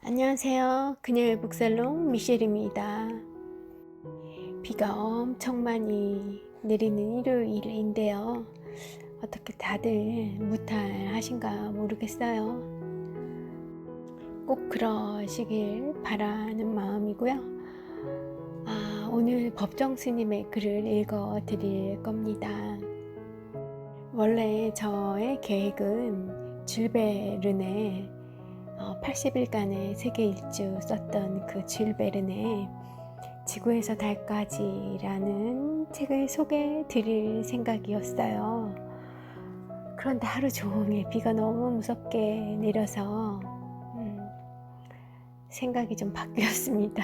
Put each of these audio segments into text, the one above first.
안녕하세요. 그녀의 북살롱 미셸입니다. 비가 엄청 많이 내리는 일요일인데요. 어떻게 다들 무탈하신가 모르겠어요. 꼭 그러시길 바라는 마음이고요. 오늘 법정 스님의 글을 읽어 드릴 겁니다. 원래 저의 계획은 줄베른의 80일간의 세계 일주 썼던 그 줄 베른의 지구에서 달까지라는 책을 소개해 드릴 생각이었어요. 그런데 하루 종일 비가 너무 무섭게 내려서 생각이 좀 바뀌었습니다.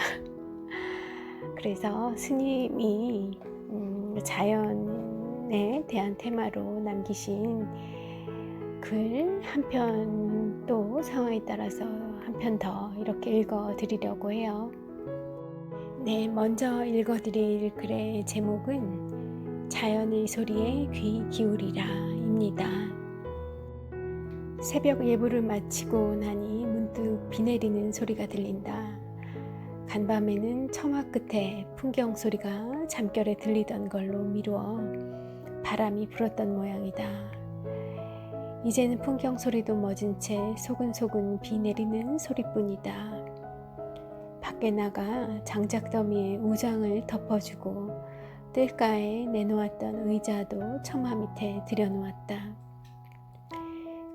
그래서 스님이 자연에 대한 테마로 남기신 글 한 편 또 상황에 따라서 한 편 더 이렇게 읽어 드리려고 해요. 네, 먼저 읽어 드릴 글의 제목은 자연의 소리에 귀 기울이라 입니다. 새벽 예불을 마치고 나니 문득 비 내리는 소리가 들린다. 간밤에는 처마 끝에 풍경 소리가 잠결에 들리던 걸로 미루어 바람이 불었던 모양이다. 이제는 풍경 소리도 멎은 채 소근소근 비 내리는 소리뿐이다. 밖에 나가 장작더미에 우장을 덮어주고 뜰가에 내놓았던 의자도 처마 밑에 들여놓았다.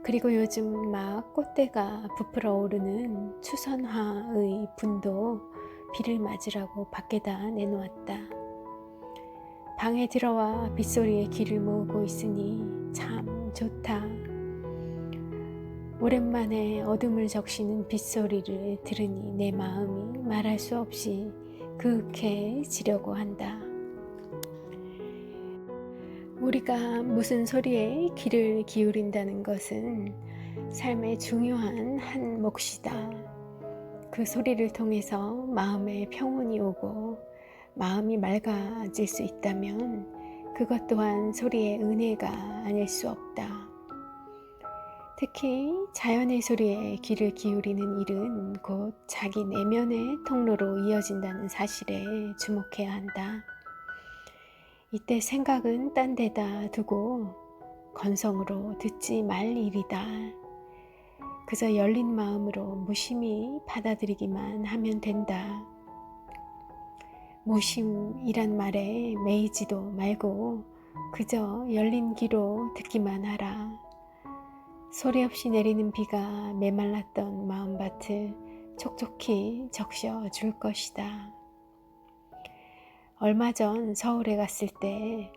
그리고 요즘 막 꽃대가 부풀어 오르는 추선화의 분도 비를 맞으라고 밖에다 내놓았다. 방에 들어와 빗소리에 귀를 모으고 있으니 참 좋다. 오랜만에 어둠을 적시는 빗소리를 들으니 내 마음이 말할 수 없이 그윽해지려고 한다. 우리가 무슨 소리에 귀를 기울인다는 것은 삶의 중요한 한 몫이다. 그 소리를 통해서 마음에 평온이 오고 마음이 맑아질 수 있다면 그것 또한 소리의 은혜가 아닐 수 없다. 특히 자연의 소리에 귀를 기울이는 일은 곧 자기 내면의 통로로 이어진다는 사실에 주목해야 한다. 이때 생각은 딴 데다 두고 건성으로 듣지 말 일이다. 그저 열린 마음으로 무심히 받아들이기만 하면 된다. 무심이란 말에 매이지도 말고 그저 열린 귀로 듣기만 하라. 소리 없이 내리는 비가 메말랐던 마음밭을 촉촉히 적셔 줄 것이다. 얼마 전 서울에 갔을 때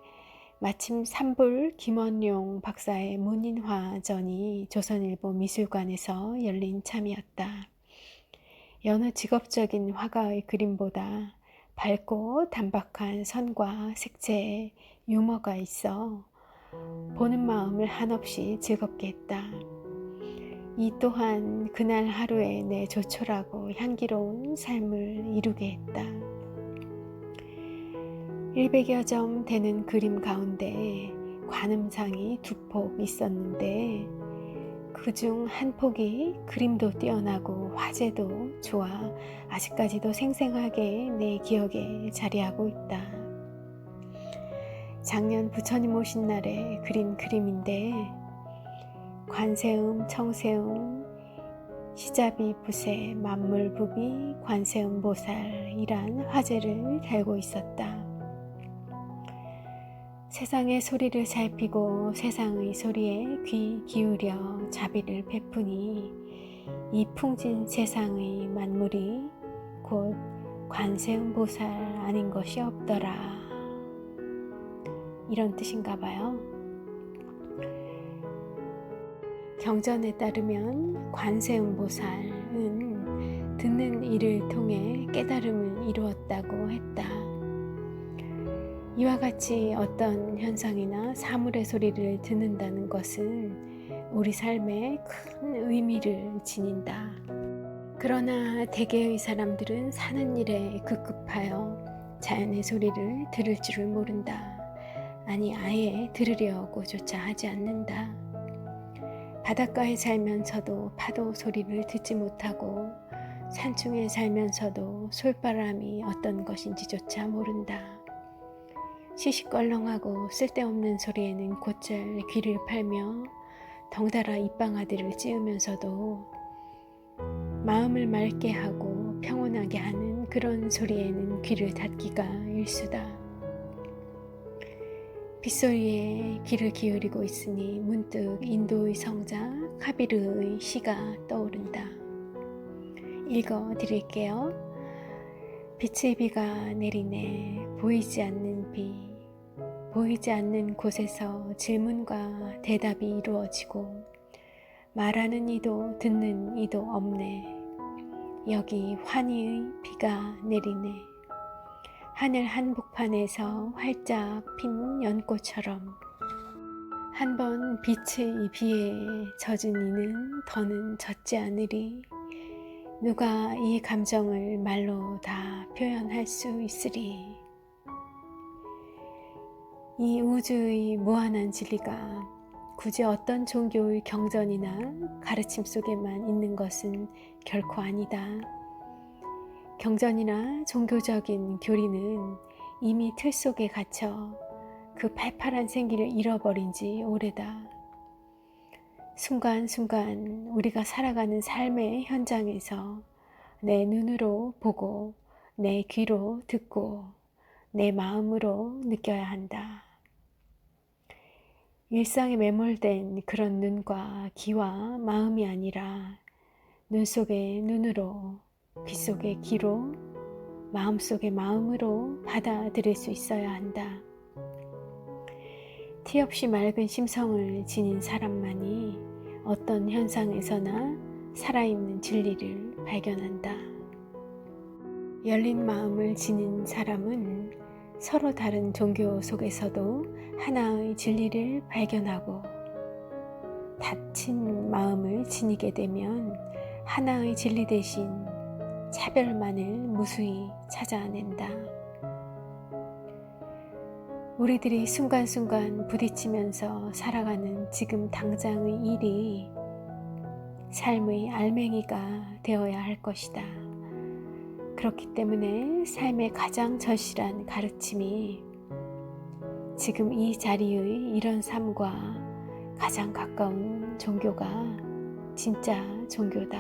마침 산불 김원용 박사의 문인화전이 조선일보 미술관에서 열린 참이었다. 여느 직업적인 화가의 그림보다 밝고 단박한 선과 색채에 유머가 있어 보는 마음을 한없이 즐겁게 했다. 이 또한 그날 하루의 내 조촐하고 향기로운 삶을 이루게 했다. 100여 점 되는 그림 가운데 관음상이 2폭 있었는데 그중 한 폭이 그림도 뛰어나고 화제도 좋아 아직까지도 생생하게 내 기억에 자리하고 있다. 작년 부처님 오신 날에 그린 그림인데 관세음, 청세음, 시자비, 부세, 만물부비, 관세음 보살이란 화제를 달고 있었다. 세상의 소리를 살피고 세상의 소리에 귀 기울여 자비를 베푸니 이 풍진 세상의 만물이 곧 관세음 보살 아닌 것이 없더라. 이런 뜻인가 봐요. 경전에 따르면 관세음보살은 듣는 이를 통해 깨달음을 이루었다고 했다. 이와 같이 어떤 현상이나 사물의 소리를 듣는다는 것은 우리 삶에 큰 의미를 지닌다. 그러나 대개의 사람들은 사는 일에 급급하여 자연의 소리를 들을 줄을 모른다. 아니 아예 들으려고조차 하지 않는다. 바닷가에 살면서도 파도 소리를 듣지 못하고 산중에 살면서도 솔바람이 어떤 것인지조차 모른다. 시시껄렁하고 쓸데없는 소리에는 곧잘 귀를 팔며 덩달아 입방아들을 찌우면서도 마음을 맑게 하고 평온하게 하는 그런 소리에는 귀를 닫기가 일수다. 빗소리에 귀를 기울이고 있으니 문득 인도의 성자 카비르의 시가 떠오른다. 읽어 드릴게요. 빛의 비가 내리네. 보이지 않는 비. 보이지 않는 곳에서 질문과 대답이 이루어지고 말하는 이도 듣는 이도 없네. 여기 환희의 비가 내리네. 하늘 한복판에서 활짝 핀 연꽃처럼 한 번 빛의 비에 젖은 이는 더는 젖지 않으리. 누가 이 감정을 말로 다 표현할 수 있으리. 이 우주의 무한한 진리가 굳이 어떤 종교의 경전이나 가르침 속에만 있는 것은 결코 아니다. 경전이나 종교적인 교리는 이미 틀 속에 갇혀 그 팔팔한 생기를 잃어버린 지 오래다. 순간순간 우리가 살아가는 삶의 현장에서 내 눈으로 보고 내 귀로 듣고 내 마음으로 느껴야 한다. 일상에 매몰된 그런 눈과 귀와 마음이 아니라 눈 속의 눈으로, 귀 속의 귀로, 마음 속의 마음으로 받아들일 수 있어야 한다. 티 없이 맑은 심성을 지닌 사람만이 어떤 현상에서나 살아있는 진리를 발견한다. 열린 마음을 지닌 사람은 서로 다른 종교 속에서도 하나의 진리를 발견하고 닫힌 마음을 지니게 되면 하나의 진리 대신 차별만을 무수히 찾아낸다. 우리들이 순간순간 부딪히면서 살아가는 지금 당장의 일이 삶의 알맹이가 되어야 할 것이다. 그렇기 때문에 삶의 가장 절실한 가르침이 지금 이 자리의 이런 삶과 가장 가까운 종교가 진짜 종교다.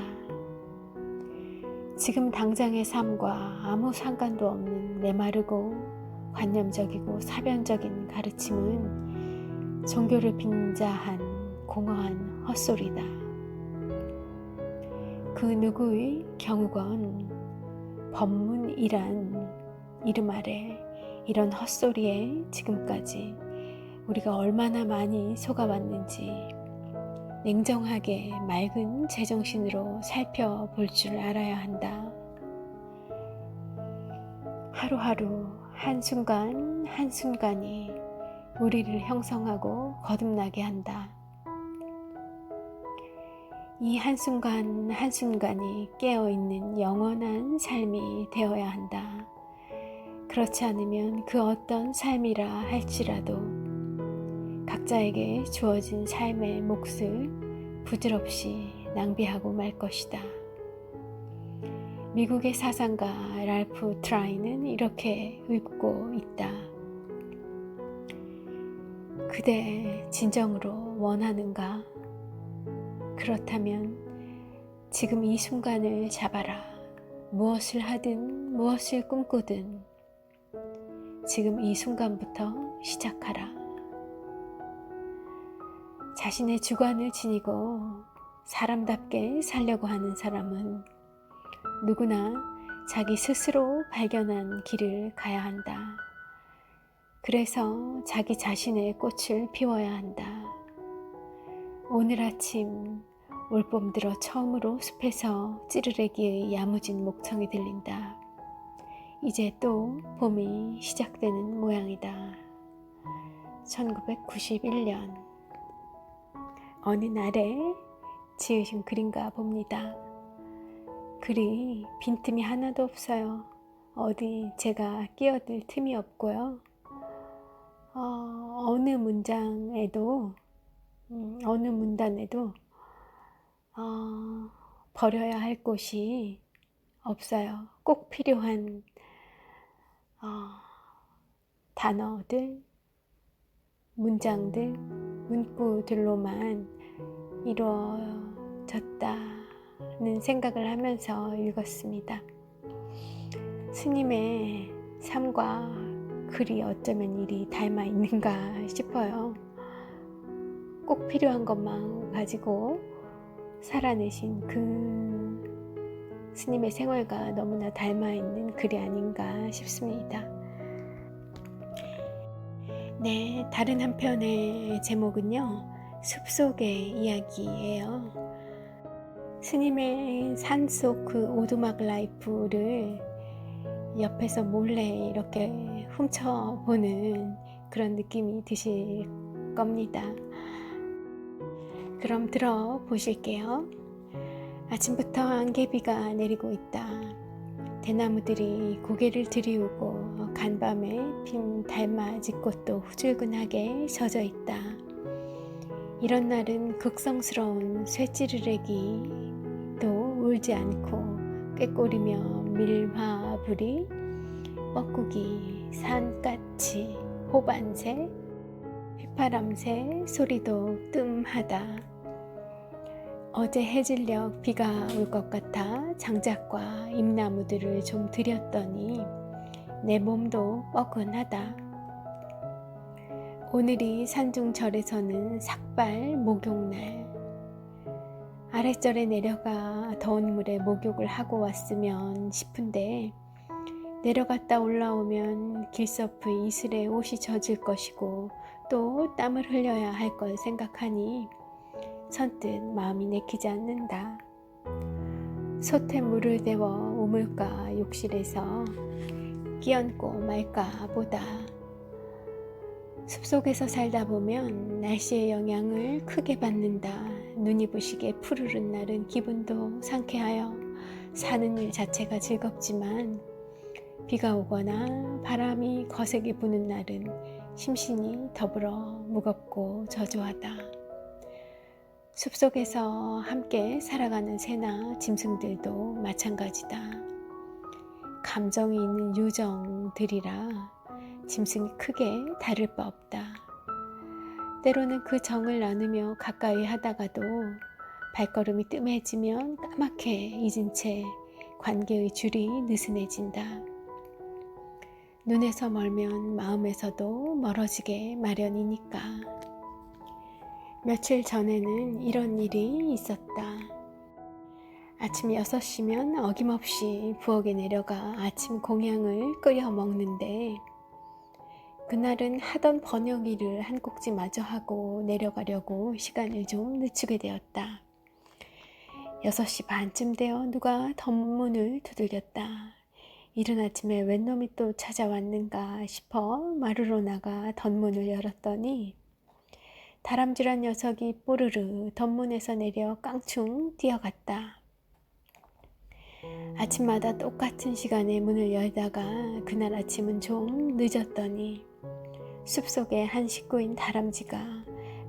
지금 당장의 삶과 아무 상관도 없는 메마르고 관념적이고 사변적인 가르침은 종교를 빙자한 공허한 헛소리다. 그 누구의 경우건 법문이란 이름 아래 이런 헛소리에 지금까지 우리가 얼마나 많이 속아왔는지 냉정하게 맑은 제정신으로 살펴볼 줄 알아야 한다. 하루하루 한순간 한순간이 우리를 형성하고 거듭나게 한다. 이 한순간 한순간이 깨어있는 영원한 삶이 되어야 한다. 그렇지 않으면 그 어떤 삶이라 할지라도 각자에게 주어진 삶의 몫을 부질없이 낭비하고 말 것이다. 미국의 사상가 랄프 트라이는 이렇게 읊고 있다. 그대 진정으로 원하는가? 그렇다면 지금 이 순간을 잡아라. 무엇을 하든 무엇을 꿈꾸든 지금 이 순간부터 시작하라. 자신의 주관을 지니고 사람답게 살려고 하는 사람은 누구나 자기 스스로 발견한 길을 가야 한다. 그래서 자기 자신의 꽃을 피워야 한다. 오늘 아침 올봄 들어 처음으로 숲에서 찌르레기의 야무진 목청이 들린다. 이제 또 봄이 시작되는 모양이다. 1991년 어느 날에 지으신 글인가 봅니다. 글이 빈틈이 하나도 없어요. 어디 제가 끼어들 틈이 없고요. 어느 문장에도 어느 문단에도 버려야 할 곳이 없어요. 꼭 필요한 어, 단어들, 문장들, 문구들로만 이루어졌다는 생각을 하면서 읽었습니다. 스님의 삶과 글이 어쩌면 이리 닮아 있는가 싶어요. 꼭 필요한 것만 가지고 살아내신 그 스님의 생활과 너무나 닮아 있는 글이 아닌가 싶습니다. 네, 다른 한편의 제목은요, 숲속의 이야기예요. 스님의 산속 그 오두막 라이프를 옆에서 몰래 이렇게 훔쳐보는 그런 느낌이 드실 겁니다. 그럼 들어보실게요. 아침부터 안개비가 내리고 있다. 대나무들이 고개를 들이우고 간밤에 핀 달맞이꽃도 후줄근하게 젖어 있다. 이런 날은 극성스러운 쇠찌르레기도 울지 않고 꾀꼬리며 밀화불이, 뻐꾸기, 산까치, 호반새, 휘파람새 소리도 뜸하다. 어제 해질녘 비가 올 것 같아 장작과 잎나무들을 좀 들였더니 내 몸도 뻐근하다. 오늘이 산중절에서는 삭발 목욕날. 아랫절에 내려가 더운 물에 목욕을 하고 왔으면 싶은데 내려갔다 올라오면 길섭의 이슬에 옷이 젖을 것이고 또 땀을 흘려야 할 걸 생각하니 선뜻 마음이 내키지 않는다. 솥에 물을 데워 우물가 욕실에서 끼얹고 말까 보다. 숲속에서 살다 보면 날씨의 영향을 크게 받는다. 눈이 부시게 푸르른 날은 기분도 상쾌하여 사는 일 자체가 즐겁지만 비가 오거나 바람이 거세게 부는 날은 심신이 더불어 무겁고 저조하다. 숲속에서 함께 살아가는 새나 짐승들도 마찬가지다. 감정이 있는 유정들이라 짐승이 크게 다를 바 없다. 때로는 그 정을 나누며 가까이 하다가도 발걸음이 뜸해지면 까맣게 잊은 채 관계의 줄이 느슨해진다. 눈에서 멀면 마음에서도 멀어지게 마련이니까. 며칠 전에는 이런 일이 있었다. 아침 6시면 어김없이 부엌에 내려가 아침 공양을 끓여 먹는데 그날은 하던 번역 일을 한 꼭지 마저 하고 내려가려고 시간을 좀 늦추게 되었다. 6시 반쯤 되어 누가 덧문을 두들겼다. 이른 아침에 웬 놈이 또 찾아왔는가 싶어 마루로 나가 덧문을 열었더니 다람쥐란 녀석이 뽀르르 덧문에서 내려 깡충 뛰어갔다. 아침마다 똑같은 시간에 문을 열다가 그날 아침은 좀 늦었더니 숲속의 한 식구인 다람쥐가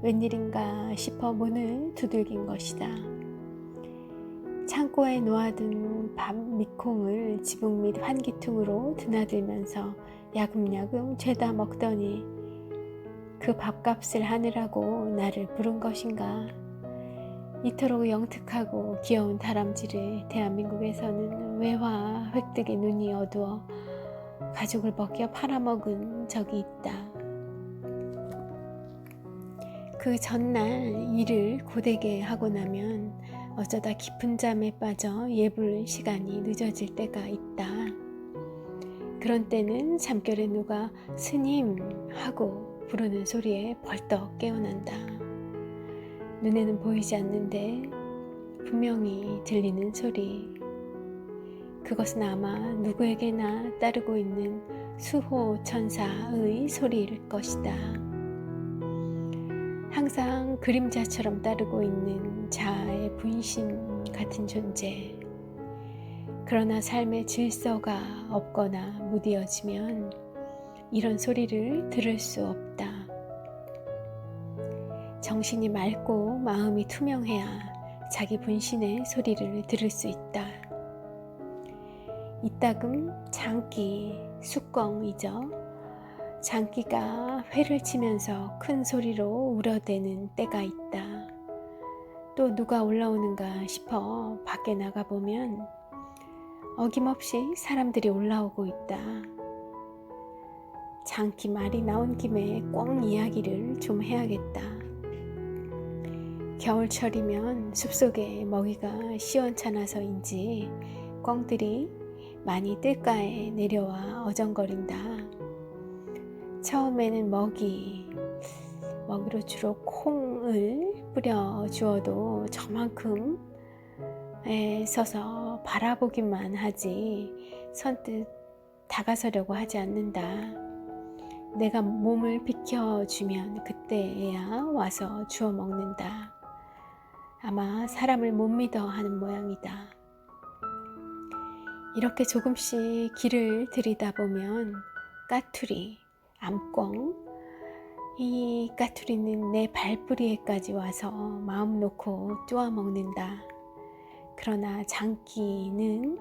웬일인가 싶어 문을 두들긴 것이다. 창고에 놓아둔 밥 밑콩을 지붕 밑 환기통으로 드나들면서 야금야금 죄다 먹더니 그 밥값을 하느라고 나를 부른 것인가. 이토록 영특하고 귀여운 다람쥐를 대한민국에서는 외화 획득의 눈이 어두워 가죽을 벗겨 팔아먹은 적이 있다. 그 전날 일을 고되게 하고 나면 어쩌다 깊은 잠에 빠져 예불 시간이 늦어질 때가 있다. 그런 때는 잠결에 누가 스님 하고 부르는 소리에 벌떡 깨어난다. 눈에는 보이지 않는데 분명히 들리는 소리. 그것은 아마 누구에게나 따르고 있는 수호천사의 소리일 것이다. 항상 그림자처럼 따르고 있는 자아의 분신 같은 존재. 그러나 삶의 질서가 없거나 무디어지면 이런 소리를 들을 수 없다. 정신이 맑고 마음이 투명해야 자기 분신의 소리를 들을 수 있다. 이따금 장기, 숙광이죠. 장기가 회를 치면서 큰 소리로 울어대는 때가 있다. 또 누가 올라오는가 싶어 밖에 나가보면 어김없이 사람들이 올라오고 있다. 장기 말이 나온 김에 꿩 이야기를 좀 해야겠다. 겨울철이면 숲속에 먹이가 시원찮아서인지 꿩들이 많이 뜰가에 내려와 어정거린다. 처음에는 먹이로 주로 콩을 뿌려 주어도 저만큼 서서 바라보기만 하지 선뜻 다가서려고 하지 않는다. 내가 몸을 비켜주면 그때야 와서 주워 먹는다. 아마 사람을 못 믿어 하는 모양이다. 이렇게 조금씩 길을 들이다 보면 까투리, 암꿩, 이 까투리는 내 발뿌리에까지 와서 마음 놓고 쪼아 먹는다. 그러나 장기는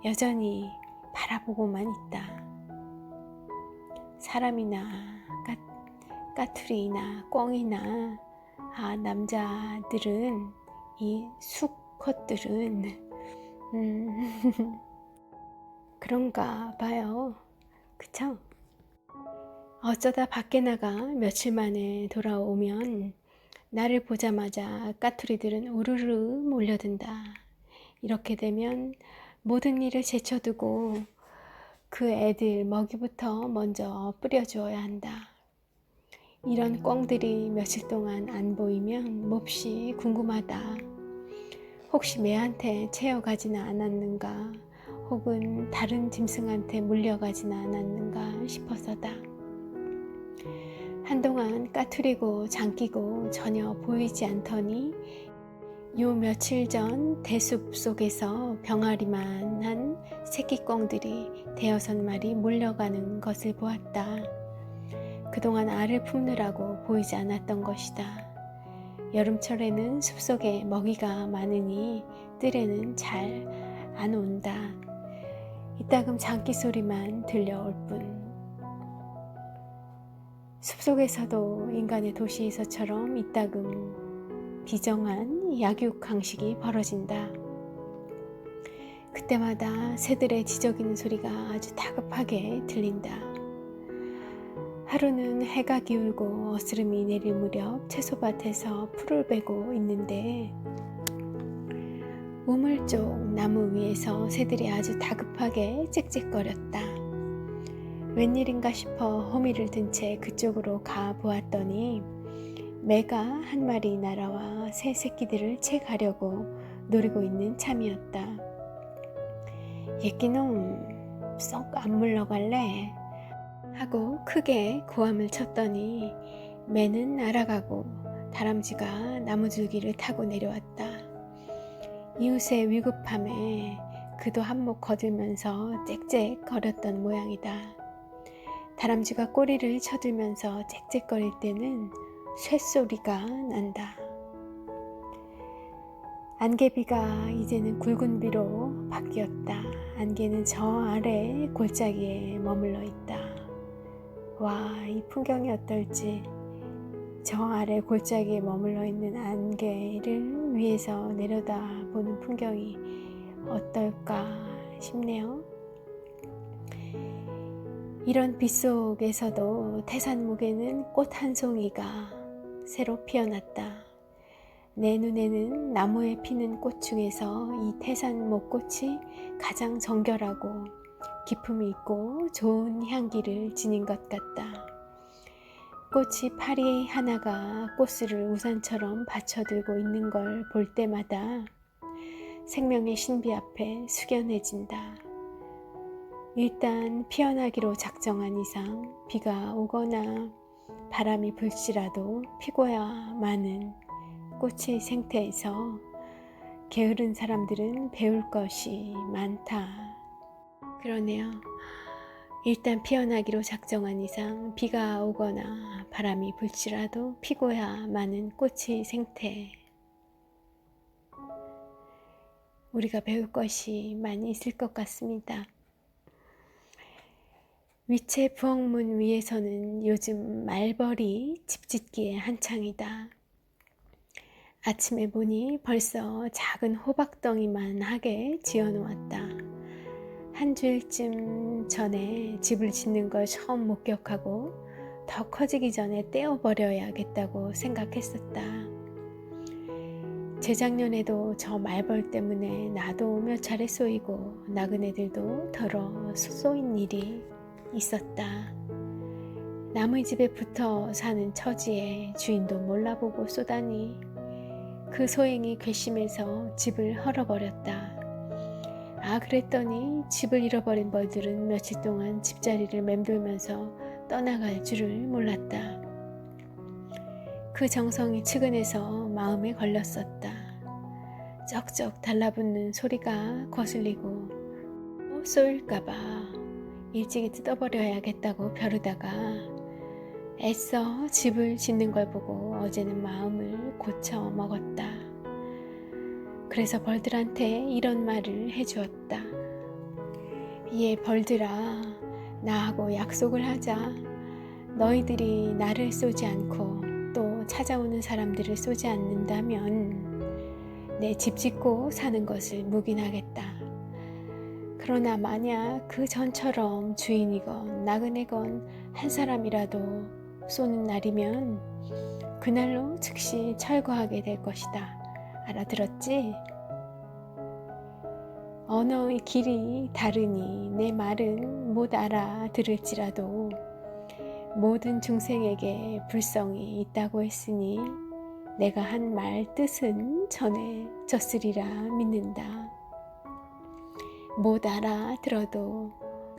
여전히 바라보고만 있다. 사람이나 까투리나 꿩이나 남자들은 이 수컷들은 그런가 봐요. 그쵸? 어쩌다 밖에 나가 며칠 만에 돌아오면 나를 보자마자 까투리들은 우르르 몰려든다. 이렇게 되면 모든 일을 제쳐두고 그 애들 먹이부터 먼저 뿌려주어야 한다. 이런 꿩들이 며칠 동안 안 보이면 몹시 궁금하다. 혹시 매한테 채어가지는 않았는가, 혹은 다른 짐승한테 물려가지는 않았는가 싶어서다. 한동안 까투리고 장기고 전혀 보이지 않더니 요 며칠 전 대숲 속에서 병아리만한 새끼 꿩들이 5-6마리 몰려가는 것을 보았다. 그동안 알을 품느라고 보이지 않았던 것이다. 여름철에는 숲속에 먹이가 많으니 뜰에는 잘 안 온다. 이따금 장기 소리만 들려올 뿐. 숲속에서도 인간의 도시에서처럼 이따금 비정한 약육강식이 벌어진다. 그때마다 새들의 지저귀는 소리가 아주 다급하게 들린다. 하루는 해가 기울고 어스름이 내릴 무렵 채소밭에서 풀을 베고 있는데 우물쪽 나무 위에서 새들이 아주 다급하게 짹짹거렸다. 웬일인가 싶어 호미를 든 채 그쪽으로 가 보았더니 매가 한 마리 날아와 새 새끼들을 채 가려고 노리고 있는 참이었다. 예끼놈 쏙 안 물러갈래? 하고 크게 고함을 쳤더니 매는 날아가고 다람쥐가 나무줄기를 타고 내려왔다. 이웃의 위급함에 그도 한몫 거들면서 짹짹 거렸던 모양이다. 다람쥐가 꼬리를 쳐들면서 짹짹거릴 때는 쇳소리가 난다. 안개비가 이제는 굵은 비로 바뀌었다. 안개는 저 아래 골짜기에 머물러 있다. 와, 이 풍경이 어떨지. 저 아래 골짜기에 머물러 있는 안개를 위에서 내려다보는 풍경이 어떨까 싶네요. 이런 빛 속에서도 태산목에는 꽃 한 송이가 새로 피어났다. 내 눈에는 나무에 피는 꽃 중에서 이 태산목 꽃이 가장 정결하고 기품이 있고 좋은 향기를 지닌 것 같다. 꽃이 파리 하나가 꽃을 우산처럼 받쳐들고 있는 걸 볼 때마다 생명의 신비 앞에 숙연해진다. 일단 피어나기로 작정한 이상 비가 오거나 바람이 불지라도 피고야만은 꽃의 생태에서 게으른 사람들은 배울 것이 많다. 그러네요. 일단 피어나기로 작정한 이상 비가 오거나 바람이 불지라도 피고야만은 꽃의 생태. 우리가 배울 것이 많이 있을 것 같습니다. 위채 부엌문 위에서는 요즘 말벌이 집 짓기에 한창이다. 아침에 보니 벌써 작은 호박덩이만 하게 지어놓았다. 한 주일쯤 전에 집을 짓는 걸 처음 목격하고 더 커지기 전에 떼어버려야겠다고 생각했었다. 재작년에도 저 말벌 때문에 나도 몇 차례 쏘이고 나그네들도 더러 쏘인 일이 있었다. 남의 집에 붙어 사는 처지에 주인도 몰라보고 쏘다니 그 소행이 괘씸해서 집을 헐어버렸다. 그랬더니 집을 잃어버린 벌들은 며칠 동안 집자리를 맴돌면서 떠나갈 줄을 몰랐다. 그 정성이 측은해서 마음에 걸렸었다. 쩍쩍 달라붙는 소리가 거슬리고 쏘일까봐 일찍이 뜯어버려야겠다고 벼르다가 애써 집을 짓는 걸 보고 어제는 마음을 고쳐 먹었다. 그래서 벌들한테 이런 말을 해주었다. 예, 벌들아, 나하고 약속을 하자. 너희들이 나를 쏘지 않고 또 찾아오는 사람들을 쏘지 않는다면 내 집 짓고 사는 것을 묵인하겠다. 그러나 만약 그 전처럼 주인이건 나그네건 한 사람이라도 쏘는 날이면 그날로 즉시 철거하게 될 것이다. 알아들었지? 언어의 길이 다르니 내 말은 못 알아들을지라도 모든 중생에게 불성이 있다고 했으니 내가 한 말 뜻은 전해졌으리라 믿는다. 못 알아들어도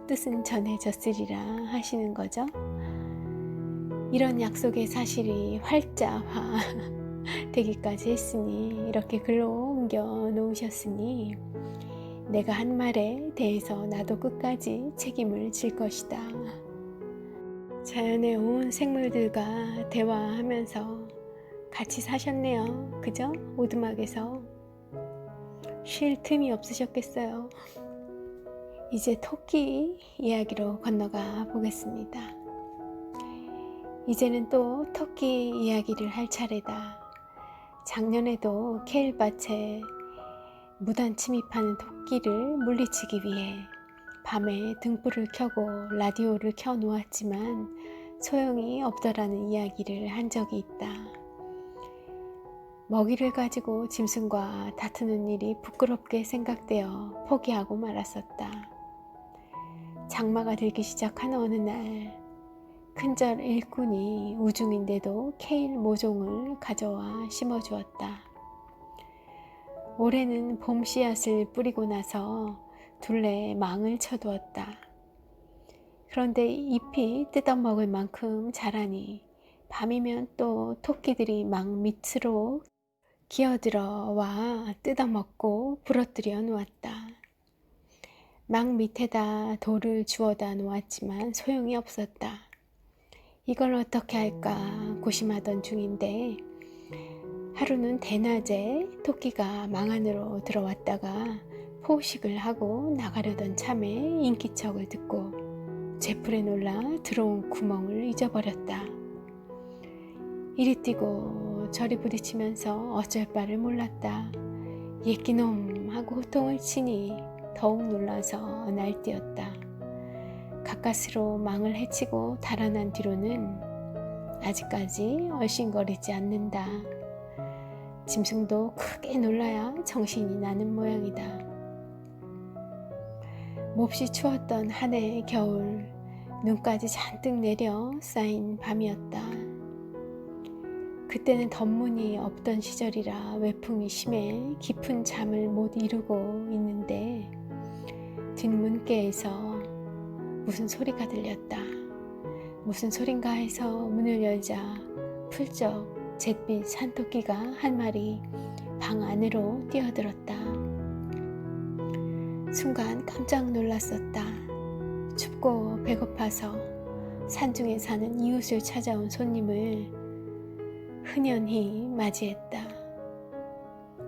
뜻은 전해졌으리라 하시는 거죠. 이런 약속의 사실이 활자화 되기까지 했으니 이렇게 글로 옮겨 놓으셨으니 내가 한 말에 대해서 나도 끝까지 책임을 질 것이다. 자연의 온 생물들과 대화하면서 같이 사셨네요. 그죠? 오두막에서 쉴 틈이 없으셨겠어요. 이제 토끼 이야기로 건너가 보겠습니다. 이제는 또 토끼 이야기를 할 차례다. 작년에도 케일밭에 무단 침입하는 토끼를 물리치기 위해 밤에 등불을 켜고 라디오를 켜 놓았지만 소용이 없더라는 이야기를 한 적이 있다. 먹이를 가지고 짐승과 다투는 일이 부끄럽게 생각되어 포기하고 말았었다. 장마가 들기 시작한 어느 날 큰절 일꾼이 우중인데도 케일 모종을 가져와 심어주었다. 올해는 봄 씨앗을 뿌리고 나서 둘레에 망을 쳐두었다. 그런데 잎이 뜯어먹을 만큼 자라니 밤이면 또 토끼들이 망 밑으로 기어들어와 뜯어먹고 부러뜨려 놓았다. 망 밑에다 돌을 주워다 놓았지만 소용이 없었다. 이걸 어떻게 할까 고심하던 중인데 하루는 대낮에 토끼가 망 안으로 들어왔다가 포식을 하고 나가려던 참에 인기척을 듣고 재풀에 놀라 들어온 구멍을 잊어버렸다. 이리 뛰고 저리 부딪히면서 어쩔 바를 몰랐다. 예끼놈 하고 호통을 치니 더욱 놀라서 날뛰었다. 가까스로 망을 헤치고 달아난 뒤로는 아직까지 얼씬거리지 않는다. 짐승도 크게 놀라야 정신이 나는 모양이다. 몹시 추웠던 한 해의 겨울, 눈까지 잔뜩 내려 쌓인 밤이었다. 그때는 덧문이 없던 시절이라 외풍이 심해 깊은 잠을 못 이루고 있는데 뒷문께에서 무슨 소리가 들렸다. 무슨 소린가 해서 문을 열자 풀쩍 잿빛 산토끼가 한 마리 방 안으로 뛰어들었다. 순간 깜짝 놀랐었다. 춥고 배고파서 산중에 사는 이웃을 찾아온 손님을 흔연히 맞이했다.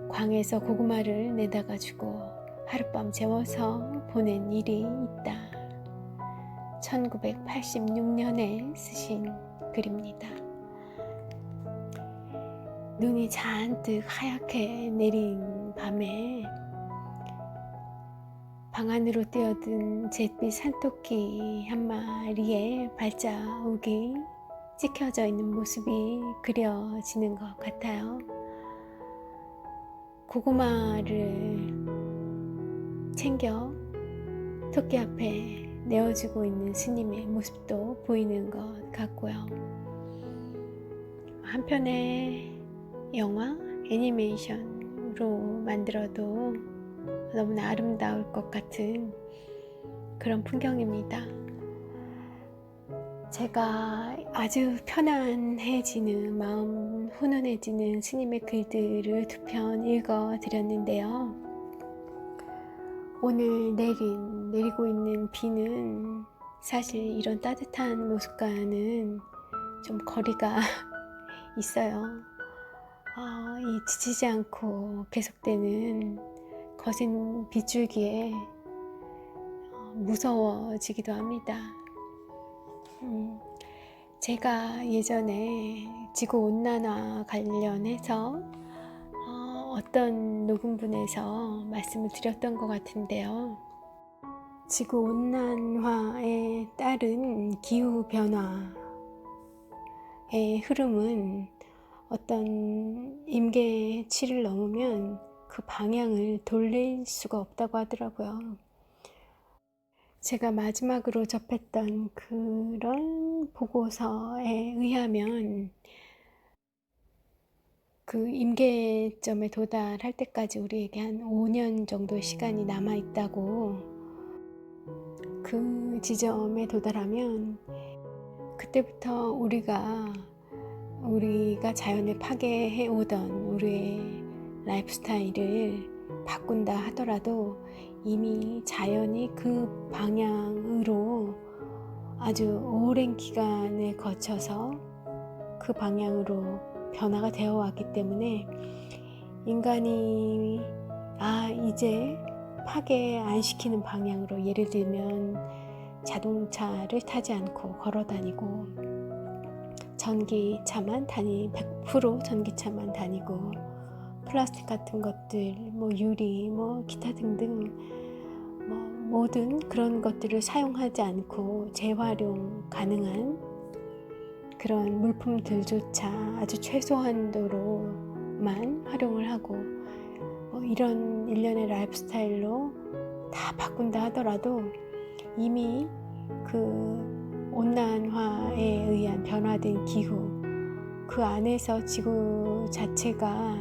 광에서 고구마를 내다가 주고 하룻밤 재워서 보낸 일이 있다. 1986년에 쓰신 글입니다. 눈이 잔뜩 하얗게 내린 밤에 방 안으로 뛰어든 잿빛 산토끼 한 마리의 발자국이 찍혀져 있는 모습이 그려지는 것 같아요. 고구마를 챙겨 토끼 앞에 내어주고 있는 스님의 모습도 보이는 것 같고요. 한편의 영화, 애니메이션으로 만들어도 너무나 아름다울 것 같은 그런 풍경입니다. 제가 아주 편안해지는 마음, 훈훈해지는 스님의 글들을 두 편 읽어드렸는데요. 오늘 내리고 있는 비는 사실 이런 따뜻한 모습과는 좀 거리가 있어요. 이 지치지 않고 계속되는 거센 빗줄기에 무서워지기도 합니다. 제가 예전에 지구온난화 관련해서 어떤 녹음분에서 말씀을 드렸던 것 같은데요. 지구온난화에 따른 기후변화의 흐름은 어떤 임계치를 넘으면 그 방향을 돌릴 수가 없다고 하더라고요. 제가 마지막으로 접했던 그런 보고서에 의하면 그 임계점에 도달할 때까지 우리에게 한 5년 정도의 시간이 남아 있다고, 그 지점에 도달하면 그때부터 우리가 자연을 파괴해 오던 우리의 라이프 스타일을 바꾼다 하더라도 이미 자연이 그 방향으로 아주 오랜 기간을 거쳐서 그 방향으로 변화가 되어 왔기 때문에 인간이 이제 파괴 안 시키는 방향으로, 예를 들면 자동차를 타지 않고 걸어 다니고 100% 전기차만 다니고 플라스틱 같은 것들, 유리, 기타 등등 모든 그런 것들을 사용하지 않고 재활용 가능한 그런 물품들조차 아주 최소한도로만 활용을 하고 이런 일련의 라이프 스타일로 다 바꾼다 하더라도 이미 그 온난화에 의한 변화된 기후, 그 안에서 지구 자체가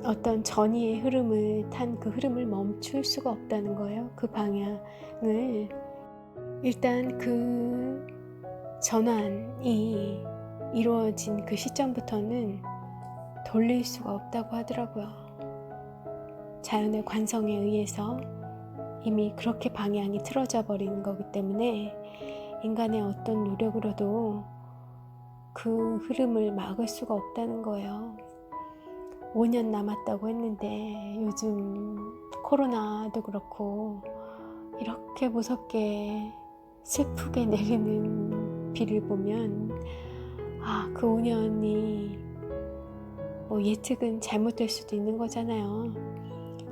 어떤 전이의 흐름을 탄 그 흐름을 멈출 수가 없다는 거예요. 그 방향을 일단 그 전환이 이루어진 그 시점부터는 돌릴 수가 없다고 하더라고요. 자연의 관성에 의해서 이미 그렇게 방향이 틀어져 버린 거기 때문에 인간의 어떤 노력으로도 그 흐름을 막을 수가 없다는 거예요. 5년 남았다고 했는데 요즘 코로나도 그렇고 이렇게 무섭게 슬프게 내리는 비를 보면 그 5년이 예측은 잘못될 수도 있는 거잖아요.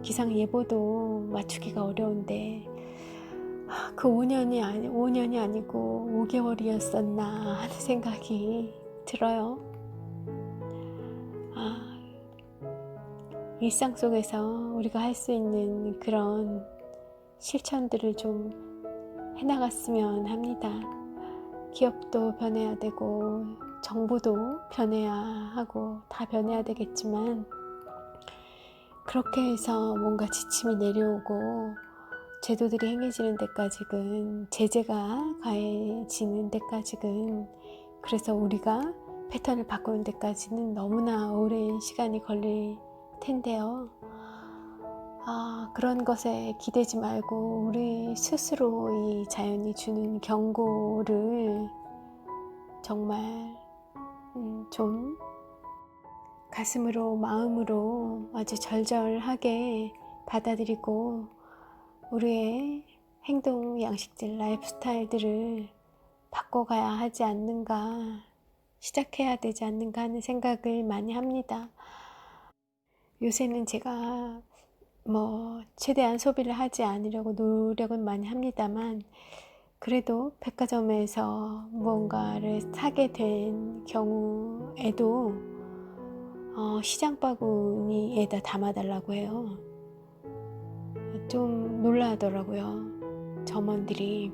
기상예보도 맞추기가 어려운데 그 5년이 아니고 5개월이었었나 하는 생각이 들어요. 일상 속에서 우리가 할 수 있는 그런 실천들을 좀 해나갔으면 합니다. 기업도 변해야 되고 정부도 변해야 하고 다 변해야 되겠지만, 그렇게 해서 뭔가 지침이 내려오고 제도들이 행해지는 데까지는, 제재가 가해지는 데까지는, 그래서 우리가 패턴을 바꾸는 데까지는 너무나 오랜 시간이 걸릴 텐데요. 그런 것에 기대지 말고 우리 스스로 이 자연이 주는 경고를 정말 좀 가슴으로, 마음으로 아주 절절하게 받아들이고 우리의 행동 양식들, 라이프 스타일들을 바꿔가야 하지 않는가, 시작해야 되지 않는가 하는 생각을 많이 합니다. 요새는 제가 최대한 소비를 하지 않으려고 노력은 많이 합니다만, 그래도 백화점에서 무언가를 사게 된 경우에도 시장 바구니에다 담아달라고 해요. 좀 놀라더라고요. 점원들이.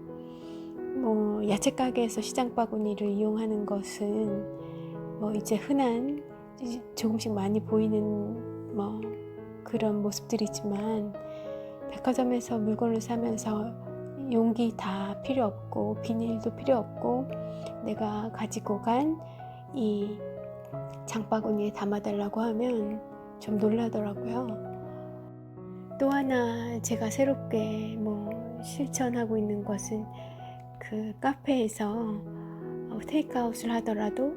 야채 가게에서 시장 바구니를 이용하는 것은 이제 흔한, 조금씩 많이 보이는 그런 모습들이지만, 백화점에서 물건을 사면서 용기 다 필요 없고 비닐도 필요 없고 내가 가지고 간 이 장바구니에 담아달라고 하면 좀 놀라더라고요. 또 하나 제가 새롭게 실천하고 있는 것은, 그 카페에서 테이크아웃을 하더라도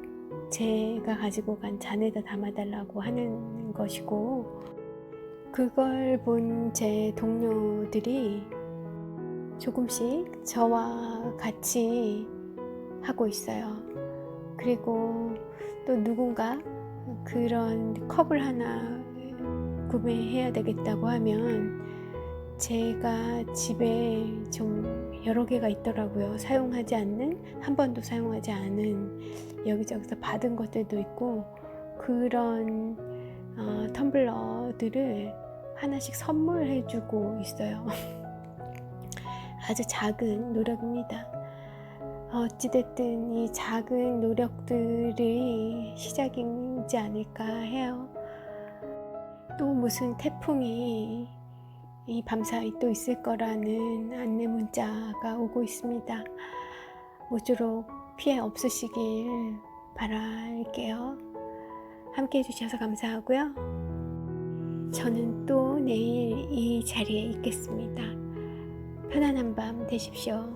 제가 가지고 간 잔에다 담아달라고 하는 것이고, 그걸 본 제 동료들이 조금씩 저와 같이 하고 있어요. 그리고 또 누군가 그런 컵을 하나 구매해야 되겠다고 하면, 제가 집에 좀 여러 개가 있더라고요. 사용하지 않는, 한 번도 사용하지 않은, 여기저기서 받은 것들도 있고, 그런 텀블러들을 하나씩 선물해주고 있어요. 아주 작은 노력입니다. 어찌됐든 이 작은 노력들이 시작이지 않을까 해요. 또 무슨 태풍이 이 밤사이 또 있을 거라는 안내 문자가 오고 있습니다. 모쪼록 피해 없으시길 바랄게요. 함께 해주셔서 감사하고요. 저는 또 내일 이 자리에 있겠습니다. 편안한 밤 되십시오.